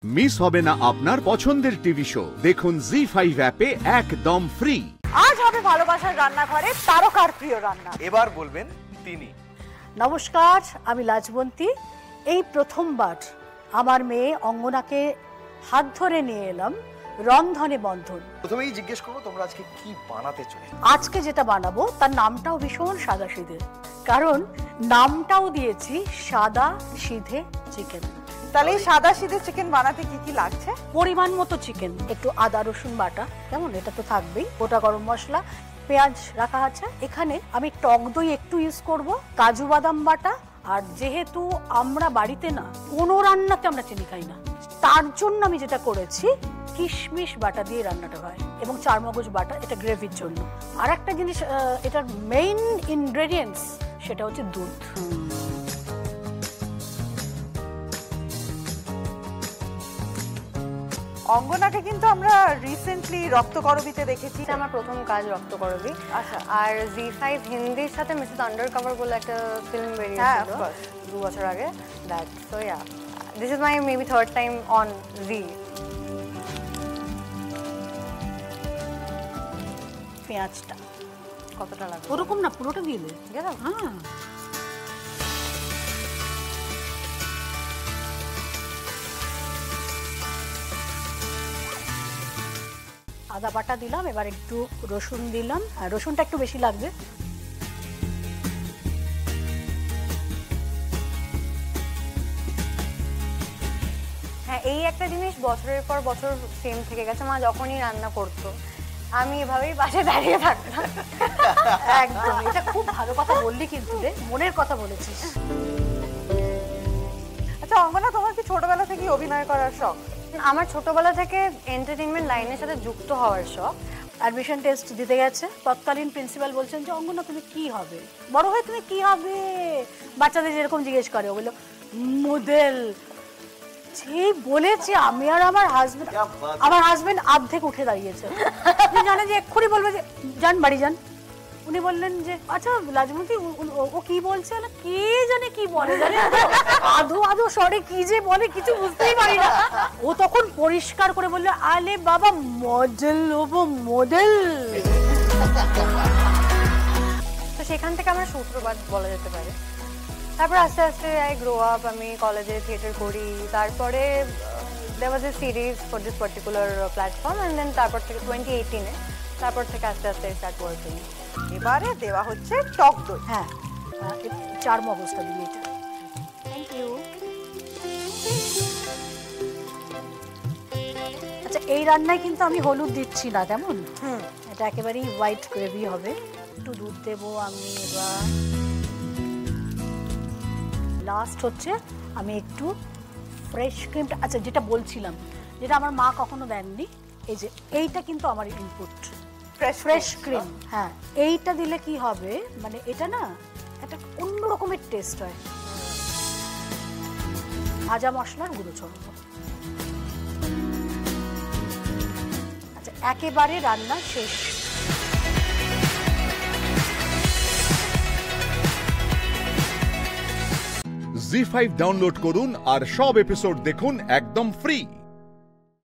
Miss হবে না আপনার পছন্দের টিভি শো দেখুন জি5 অ্যাপে একদম ফ্রি। আজ হবে ভালোবাসার রান্নাঘরে তারকার প্রিয় রান্না। এবার বলবেন তিনি। নমস্কার, আমি লাজবন্তী। এই প্রথমবার আমার মেয়ে অঙ্গনাকে হাত ধরে নিয়ে এলাম রন্ধনে বন্ধন। প্রথমেই জিজ্ঞেস করবো তোমরা আজকে কি বানাতে চলে? আজকে যেটা বানাবো তার নামটাও ভীষণ সাদাসিধে, কারণ নামটাও দিয়েছি সাদাসিধে চিকেন। তাহলে এই সাদাসিধে চিকেন বানাতে কি কি লাগছে? পরিমাণ মতো চিকেন, একটু আদা রসুন বাটা, কেমন এটা তো থাকবেই, গোটা গরম মশলা, পেঁয়াজ রাখা আছে। এখানে আমি টক দই একটু ইউজ করব, কাজু বাদাম বাটা, আর যেহেতু আমরা বাড়িতে না কোনো রান্নাতে আমরা চিনি খাই না, তার জন্য আমি যেটা করেছি কিশমিশ বাটা দিয়ে রান্নাটা হয়, এবং চারমগজ বাটা, এটা গ্রেভির জন্য। আর একটা জিনিস, এটার মেইন ইনগ্রেডিয়েন্টস সেটা হচ্ছে দুধ। অঙ্গনাকে কিন্তু আমরা রিসেন্টলি রক্তকরবীতে দেখেছি। আমার প্রথম কাজ রক্তকরবী। আচ্ছা, আর জি5 হিন্দির সাথে মিসেস আন্ডারকভার বলে একটা ফিল্ম বেরিয়েছিল 2 বছর আগে। That so yeah, this is my maybe third time on জি। পেঁয়াজটা কতটা লাগবে? ওরকম না, পুরোটা দিয়ে দে। হ্যাঁ, আদা বাটা দিলাম, এবার একটু রসুন দিলাম, আর রসুনটা একটু বেশি লাগবে। হ্যাঁ, এই একটা জিনিস বছরের পর বছর সেম থেকে গেছে। মা যখনই রান্না করতো আমি এভাবেই পাশে দাঁড়িয়ে থাকতাম। একদম, এটা খুব ভালো কথা বললি, কিন্তু রে মনের কথা বলেছিস। আচ্ছা অঙ্গনা, তোমার কি ছোটবেলা থেকে অভিনয় করার শখ? আমার ছোটবেলা থেকে এন্টারটেইনমেন্ট লাইনের সাথে যুক্ত হওয়ার শখ। অ্যাডমিশন টেস্ট দিতে গেছে, তৎকালীন প্রিন্সিপাল বলছেন যে অঙ্গনা তুমি কি হবে, বড় হয়ে তুমি কি হবে? বাচ্চাদের যেরকম জিজ্ঞেস করে, ওগুলো মডেল। সেই বলেছে, আমি আর আমার হাজবেন্ড অর্ধেক উঠে দাঁড়িয়েছে, জানে যে এক্ষুনি বলবে যে যান বাড়ি যান। উনি বললেন যে আচ্ছা লাজমতি, ও কি বলছে না, কে জানে কি বলে, জানে আধো আধো স্বরে কি যে বলে কিছু বুঝতেই পারি না। ও তখন পরিষ্কার করে বললো, আলে বাবা মডেল হবো, মডেল। তো সেখান থেকে আমার সূত্রপাত বলা যেতে পারে। তারপর আস্তে আস্তে আই গ্রো আপ, আমি কলেজে থিয়েটার করি, তারপরে there was a series for this particular platform, and then তারপর থেকে 2018-এ তারপর থেকে আস্তে আস্তে স্টার্ট ওয়ার্কিং। এবারে দেওয়া হচ্ছে টক দই। হ্যাঁ, চার মগজটা দিয়ে এটা। Thank you. আচ্ছা, এই রান্নায় কিন্তু আমি হলুদ দিচ্ছি না, কেমন? এটা একেবারেই হোয়াইট গ্রেভি হবে। একটু দুধ দেবো আমি এবার। লাস্ট হচ্ছে আমি একটু ফ্রেশ ক্রিমটা, আচ্ছা যেটা বলছিলাম, যেটা আমার মা কখনো দেননি, এই যে এইটা কিন্তু আমার ইনপুট, ফ্রেশ ক্রিম। হ্যাঁ, এইটা দিলে কি হবে, মানে এটা না একটা অন্য রকমের টেস্ট হয়। ভাজা মশলার গুঁড়ো ছড়াবো। আচ্ছা, একেবারে রান্না শেষ। জি5 ডাউনলোড করুন আর সব এপিসোড দেখুন একদম ফ্রি।